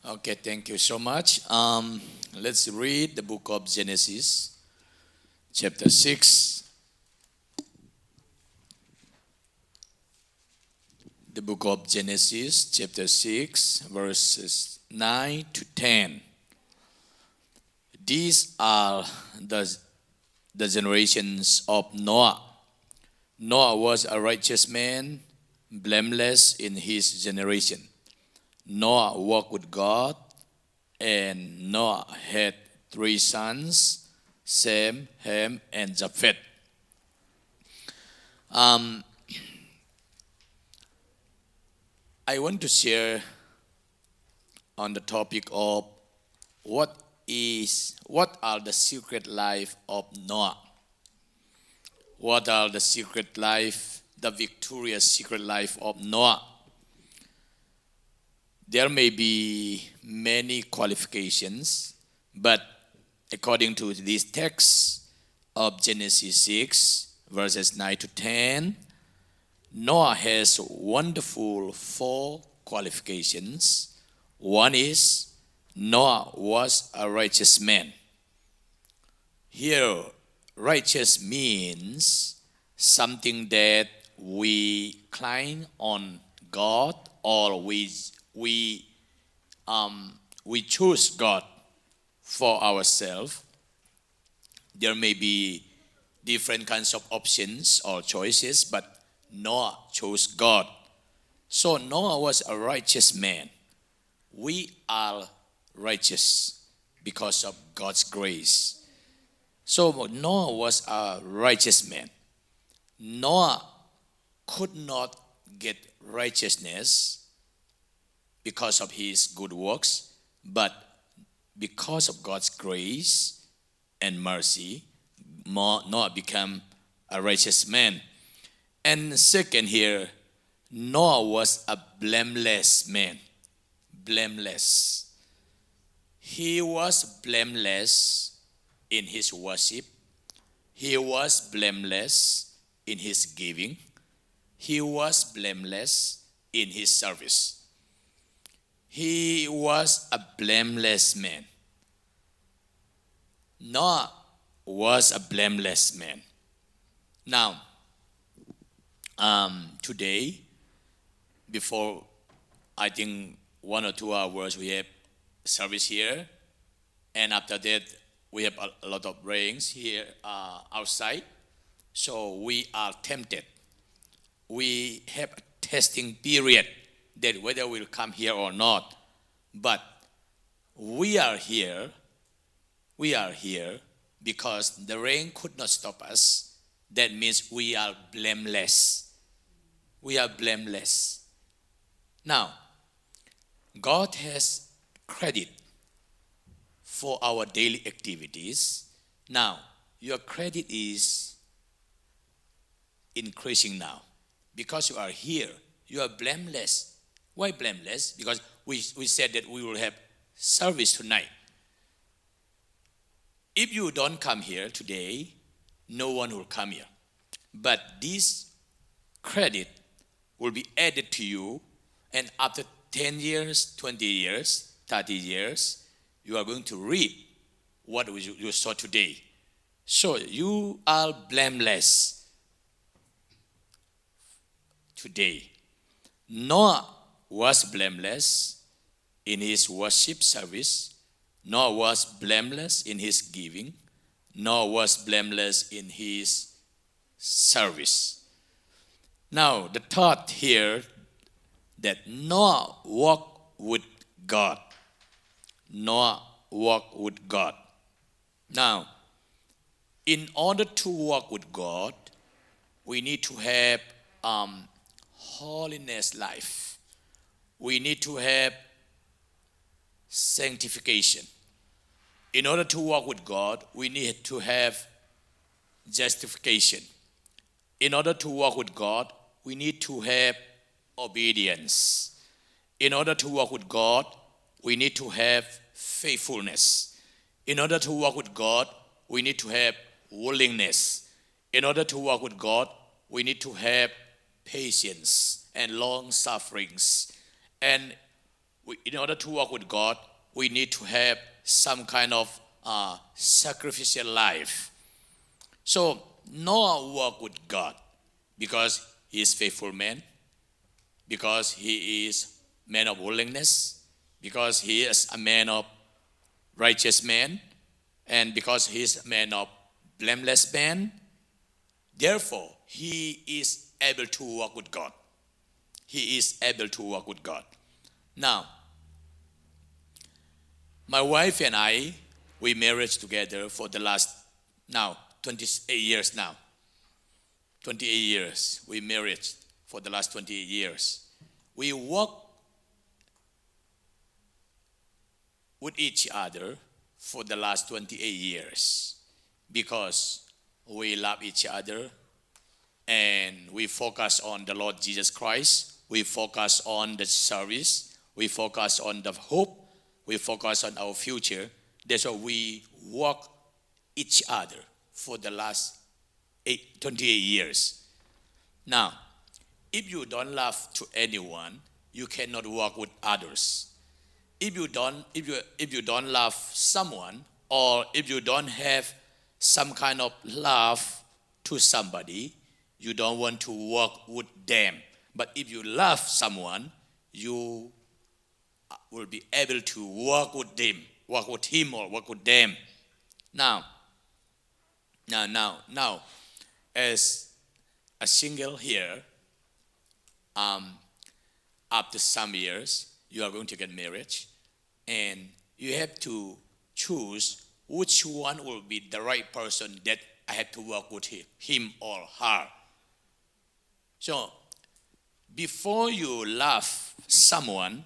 Okay, thank you so much. Let's read the book of Genesis, chapter 6. The book of Genesis, chapter 6, verses 9 to 10. These are the generations of Noah. Noah was a righteous man, blameless in his generation. Noah walked with God, and Noah had three sons, Sem, Ham, and Japheth. I want to share on the topic of what are the secret life of Noah? What are the secret life, the victorious secret life of Noah? There may be many qualifications, but according to this text of Genesis 6, verses 9 to 10, Noah has wonderful four qualifications. One is Noah was a righteous man. Here, righteous means something that we climb on God, or we choose God for ourselves. There may be different kinds of options or choices, but Noah chose God. So Noah was a righteous man. We are righteous because of God's grace. So Noah was a righteous man. Noah could not get righteousness because of his good works, but because of God's grace and mercy, Noah became a righteous man. And second here, Noah was a blameless man. Blameless. He was blameless in his worship. He was blameless in his giving. He was blameless in his service. He was a blameless man. Noah was a blameless man. Now, today, before I think 1 or 2 hours, we have service here, and after that, we have a lot of rains here outside. So we are tempted. We have a testing period that whether we'll come here or not. But we are here because the rain could not stop us. That means we are blameless. We are blameless. Now, God has credit for our daily activities. Now, your credit is increasing now because you are here. You are blameless. Why blameless? Because we said that we will have service tonight. If you don't come here today, no one will come here. But this credit will be added to you, and after 10 years, 20 years, 30 years, you are going to reap what you saw today. So you are blameless today. Noah was blameless in his worship service. Noah was blameless in his giving. Noah was blameless in his service. Now, the thought here that Noah walked with God. Noah walked with God. Now, in order to walk with God, we need to have holiness life. We need to have sanctification. In order to walk with God, we need to have justification. In order to walk with God, we need to have obedience. In order to walk with God, we need to have faithfulness. In order to walk with God, we need to have willingness. In order to walk with God, we need to have patience and long sufferings. And In order to walk with God, we need to have some kind of sacrificial life. So Noah walked with God because he is faithful man, because he is man of willingness, because he is a man of righteous man, and because he is a man of blameless man. Therefore, he is able to walk with God. He is able to walk with God. Now, my wife and I, we married together for the last, now, 28 years now. 28 years. We married for the last 28 years. We walk with each other for the last 28 years because we love each other and we focus on the Lord Jesus Christ. We focus on the service. We focus on the hope. We focus on our future. That's why we walk each other for the last 28 years. Now, if you don't love to anyone, you cannot walk with others. If you don't love someone, or if you don't have some kind of love to somebody, you don't want to walk with them. But if you love someone, you will be able to walk with them, walk with him or walk with them. Now, as a single here, after some years, you are going to get married, and you have to choose which one will be the right person that I have to work with him or her. So, before you love someone,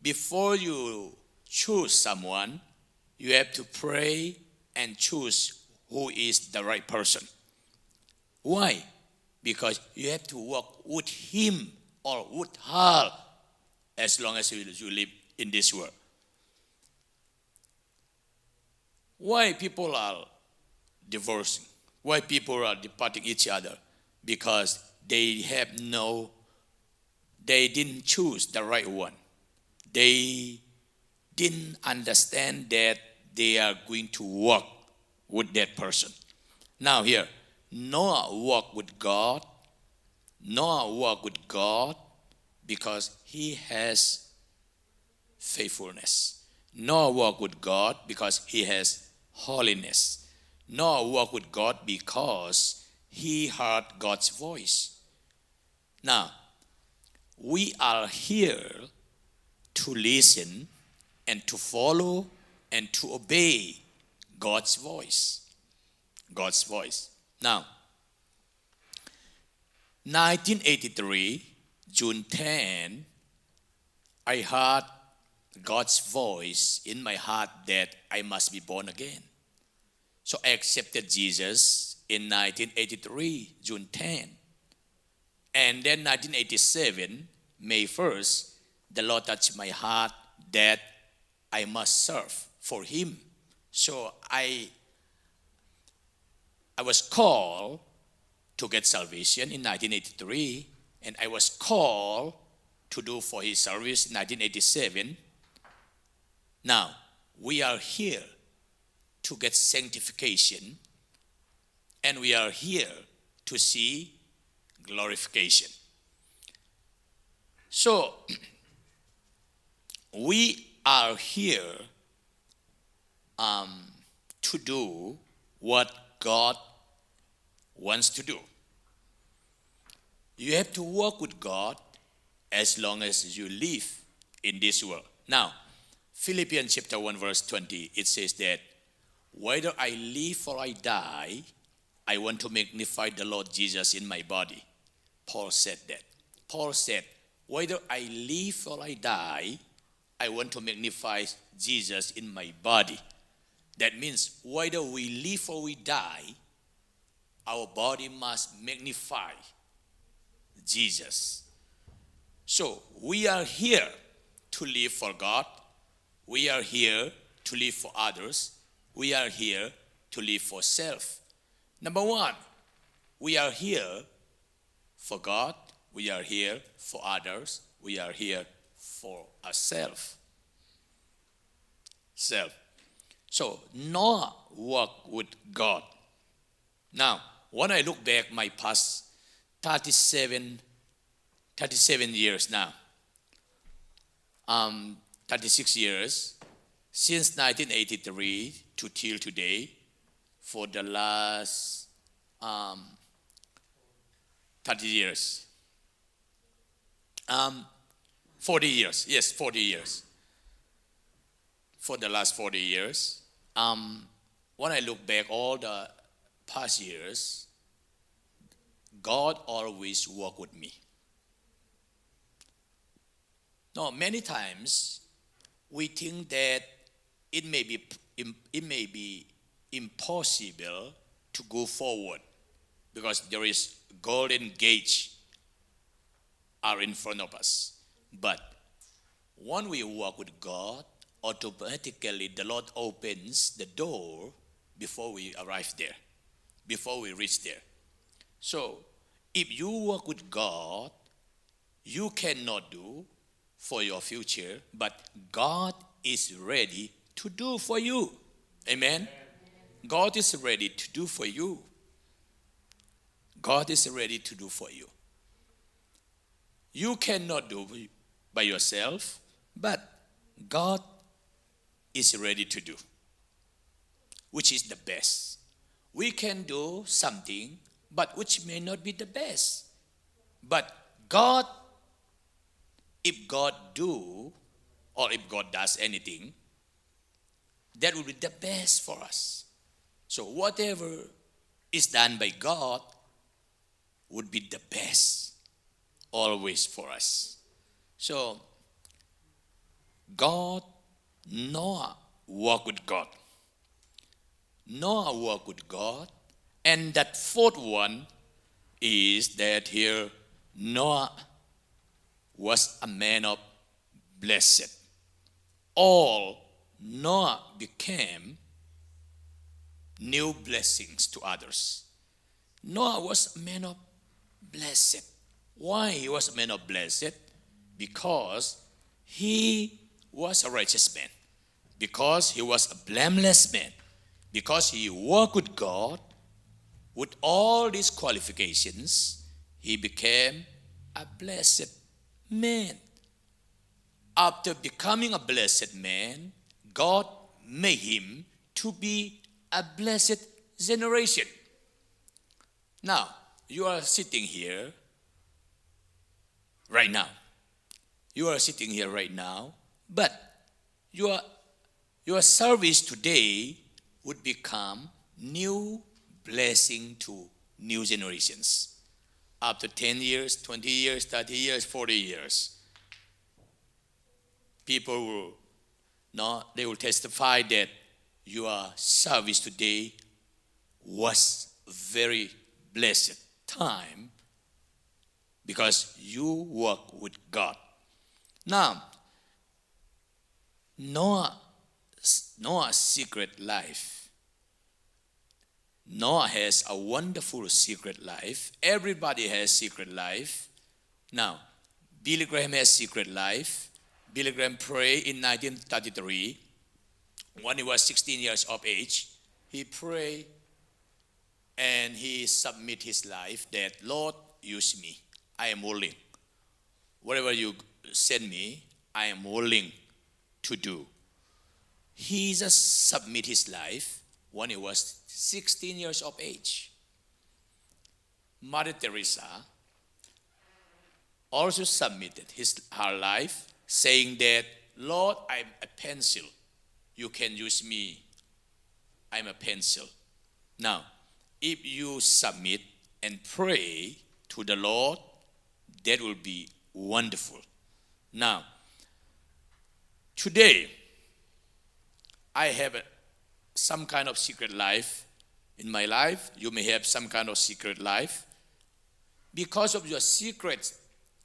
before you choose someone, you have to pray and choose who is the right person. Why? Because you have to work with him or with her as long as you live in this world. Why people are divorcing? Why people are departing each other? Because they didn't choose the right one. They didn't understand that they are going to walk with that person. Now here, Noah walked with God. Noah walked with God because he has faithfulness. Noah walked with God because he has holiness. Noah walked with God because he heard God's voice. Now, we are here to listen and to follow and to obey God's voice. God's voice. Now, 1983, June 10, I heard God's voice in my heart that I must be born again. So I accepted Jesus in 1983, June 10. And then 1987, May 1st, the Lord touched my heart that I must serve for Him. So I was called to get salvation in 1983, and I was called to do for His service in 1987. Now, we are here to get sanctification, and we are here to see glorification. So, we are here to do what God wants to do. You have to walk with God as long as you live in this world. Now, Philippians chapter 1 verse 20, it says that whether I live or I die, I want to magnify the Lord Jesus in my body. Paul said that. Paul said, whether I live or I die, I want to magnify Jesus in my body. That means whether we live or we die, our body must magnify Jesus. So we are here to live for God. We are here to live for others. We are here to live for self. Number one, we are here for God. We are here for others. We are here for ourselves. Self. So Noah walked with God. Now, when I look back my past 37 years now, 36 years, since 1983 to till today, for the last 30 years. 40 years, yes, 40 years. For the last 40 years, when I look back all the past years, God always walked with me. Now, many times we think that it may be impossible to go forward because there is golden gate are in front of us. But when we walk with God, automatically the Lord opens the door before we arrive there, before we reach there. So, if you walk with God, you cannot do for your future, but God is ready to do for you. Amen? God is ready to do for you. God is ready to do for you. You cannot do by yourself, but God is ready to do, which is the best. We can do something, but which may not be the best. But God, if God do, or if God does anything, that will be the best for us. So whatever is done by God would be the best always for us. So Noah walked with God. Noah walked with God. And that fourth one is that here Noah was a man of blessed. All Noah became new blessings to others. Noah was a man of blessed. Why he was a man of blessed? Because he was a righteous man. Because he was a blameless man. Because he walked with God. With all these qualifications, he became a blessed man. After becoming a blessed man, God made him to be a blessed generation. Now, you are sitting here right now. You are sitting here right now, but your service today would become new blessing to new generations. After 10 years, 20 years, 30 years, 40 years, people they will testify that your service today was very blessed time because you walk with God. Now, Noah's secret life. Noah has a wonderful secret life. Everybody has secret life. Now, Billy Graham has secret life. Billy Graham prayed in 1933 when he was 16 years of age. He prayed and he submit his life that, Lord, use me. I am willing. Whatever you send me, I am willing to do. He just submit his life when he was 16 years of age. Mother Teresa also submitted her life, saying that, Lord, I'm a pencil. You can use me. I'm a pencil. Now, if you submit and pray to the Lord, that will be wonderful. Now, today, I have some kind of secret life in my life. You may have some kind of secret life. Because of your secret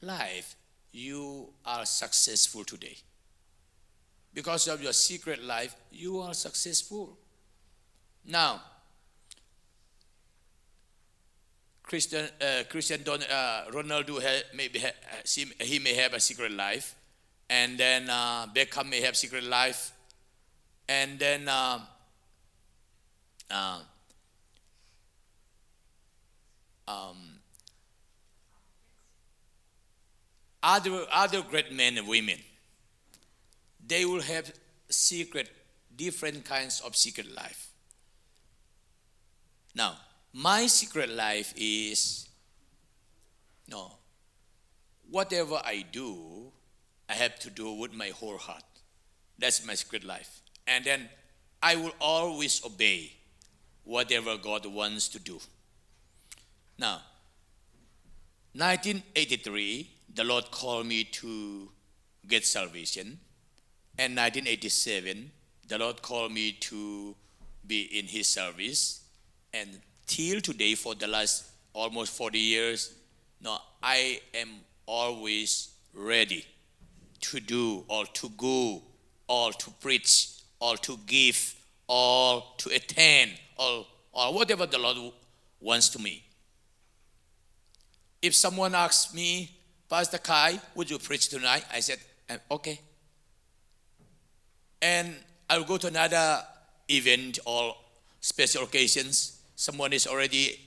life, you are successful today. Because of your secret life, you are successful. Now, Ronaldo he may have a secret life, and then Beckham may have secret life, and then uh, other great men and women, they will have secret, different kinds of secret life. Now, my secret life is, no, whatever I do, I have to do with my whole heart. That's my secret life. And then I will always obey whatever God wants to do. Now, 1983, the Lord called me to get salvation. And 1987, the Lord called me to be in His service. And till today, for the last almost 40 years, no, I am always ready to do or to go or to preach or to give or to attend or whatever the Lord wants to me. If someone asks me, Pastor Khai, would you preach tonight? I said, okay. And I'll go to another event or special occasions. Someone is already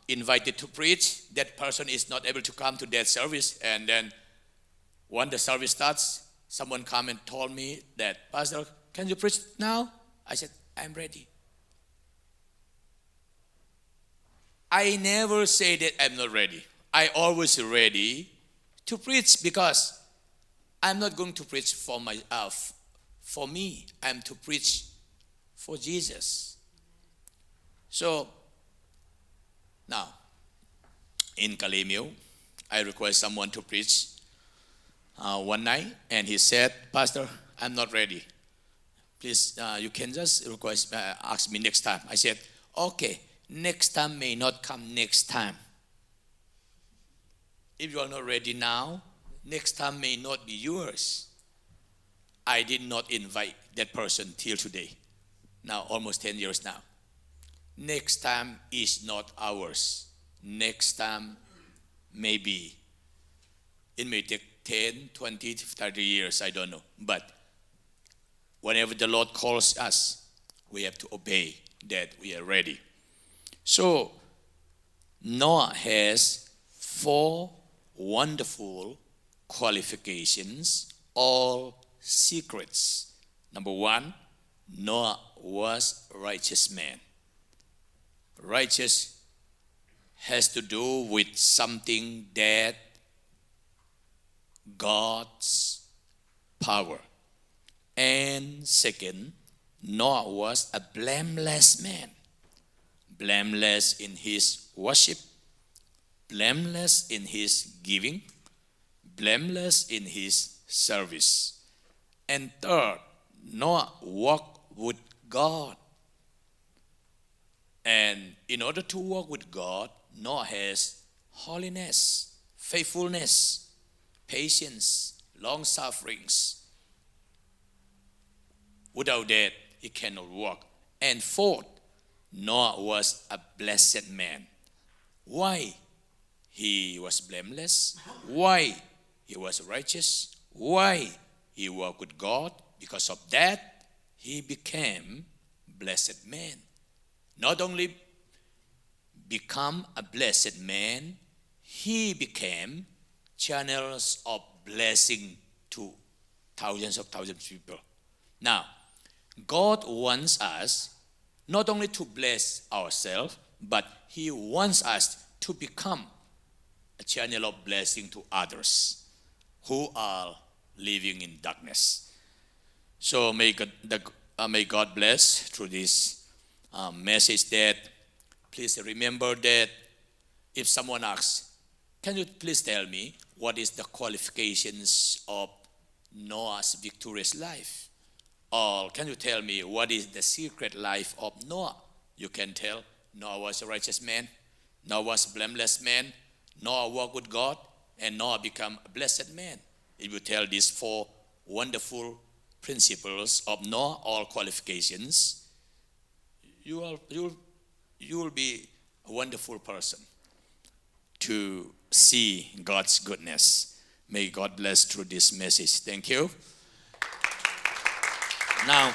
invited to preach. That person is not able to come to that service. And then when the service starts, someone come and told me that, Pastor, can you preach now? I said, I'm ready. I never say that I'm not ready. I always ready to preach because I'm not going to preach for me. I'm to preach for Jesus. So now in Kalimio, I request someone to preach one night, and he said, Pastor, I'm not ready. Please, you can just request, ask me next time. I said, okay. Next time may not come next time. If you are not ready now, next time may not be yours. I did not invite that person till today. Now, almost 10 years now. Next time is not ours. Next time, maybe. It may take 10, 20, 30 years, I don't know. But whenever the Lord calls us, we have to obey that we are ready. So, Noah has 4 wonderful qualifications, all secrets. Number 1, Noah was a righteous man. Righteous has to do with something that God's power. And second, Noah was a blameless man. Blameless in his worship, blameless in his giving, blameless in his service. And third, Noah walked with God. And in order to walk with God, Noah has holiness, faithfulness, patience, long sufferings. Without that, he cannot walk. And fourth, Noah was a blessed man. Why? He was blameless. Why? He was righteous. Why? He walked with God. Because of that, he became a blessed man. Not only become a blessed man, he became channels of blessing to thousands of people. Now, God wants us not only to bless ourselves, but He wants us to become a channel of blessing to others who are living in darkness. So may God bless through this message that please remember that if someone asks, can you please tell me what is the qualifications of Noah's victorious life? Or can you tell me what is the secret life of Noah? You can tell Noah was a righteous man, Noah was a blameless man, Noah walked with God, and Noah became a blessed man. If you tell these 4 wonderful principles of Noah, all qualifications, you will be a wonderful person to see God's goodness. May God bless through this message. Thank you. Now,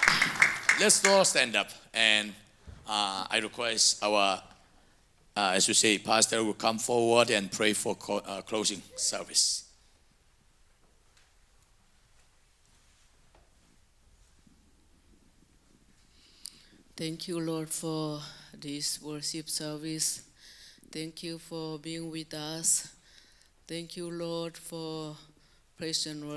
let's all stand up, and I request our, as you say, pastor will come forward and pray for closing service. Thank you, Lord, for this worship service. Thank you for being with us. Thank you, Lord, for praise and worship.